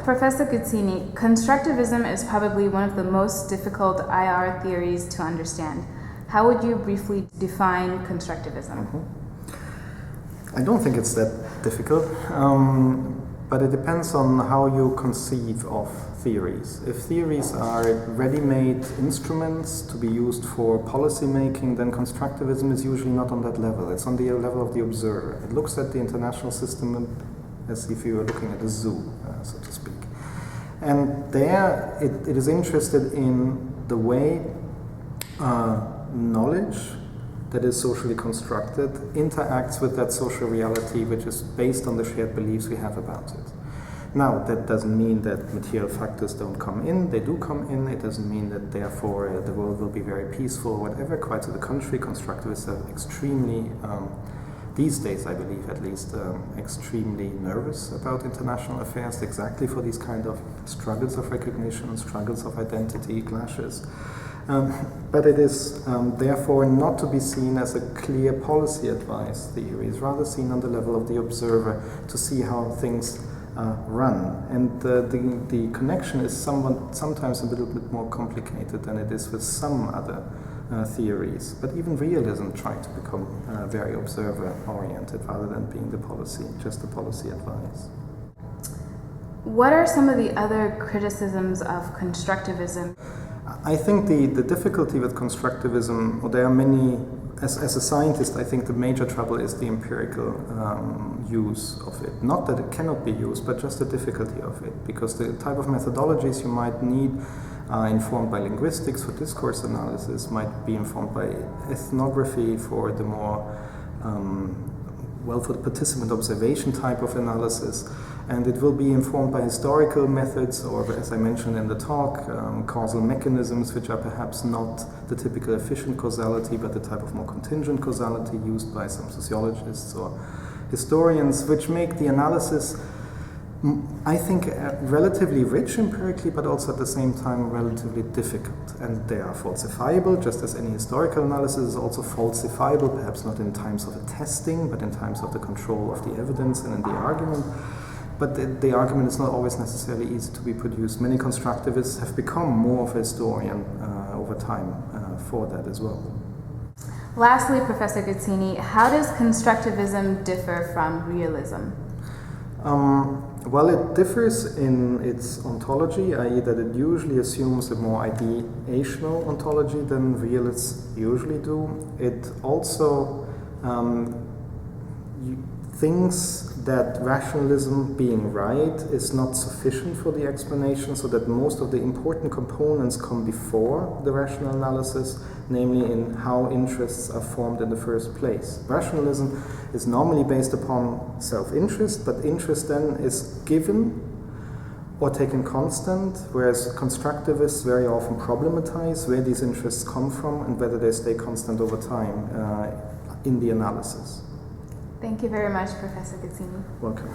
Professor Guzzini, constructivism is probably one of the most difficult IR theories to understand. How would you briefly define constructivism? I don't think it's that difficult, but it depends on how you conceive of theories. If theories are ready-made instruments to be used for policy making, then constructivism is usually not on that level. It's on the level of the observer. It looks at the international system as if you were looking at a zoo, so to speak. And there it is interested in the way knowledge that is socially constructed interacts with that social reality which is based on the shared beliefs we have about it. Now, that doesn't mean that material factors don't come in. They do come in. It doesn't mean that therefore the world will be very peaceful or whatever. Quite to the contrary, constructivists are extremely, these days I believe at least, extremely nervous about international affairs exactly for these kind of struggles of recognition, struggles of identity, clashes. But it is therefore not to be seen as a clear policy advice theory. It's rather seen on the level of the observer to see how things run. And the connection is sometimes a little bit more complicated than it is with some other theories. But even realism tried to become very observer-oriented rather than being just the policy advice. What are some of the other criticisms of constructivism? I think the difficulty with constructivism, or there are many, as a scientist, I think the major trouble is the empirical use of it. Not that it cannot be used, but just the difficulty of it. Because the type of methodologies you might need are informed by linguistics for discourse analysis, might be informed by ethnography for the more, for the participant observation type of analysis. And it will be informed by historical methods, or as I mentioned in the talk, causal mechanisms, which are perhaps not the typical efficient causality, but the type of more contingent causality used by some sociologists or historians, which make the analysis, I think, relatively rich empirically, but also at the same time relatively difficult. And they are falsifiable, just as any historical analysis is also falsifiable, perhaps not in times of the testing, but in times of the control of the evidence and in the argument. But the argument is not always necessarily easy to be produced. Many constructivists have become more of a historian over time for that as well. Lastly, Professor Guzzini, how does constructivism differ from realism? Well, it differs in its ontology, i.e. that it usually assumes a more ideational ontology than realists usually do. It also thinks that rationalism being right is not sufficient for the explanation, so that most of the important components come before the rational analysis, namely in how interests are formed in the first place. Rationalism is normally based upon self-interest, but interest then is given or taken constant, whereas constructivists very often problematize where these interests come from and whether they stay constant over time in the analysis. Thank you very much, Professor Guzzini. Welcome.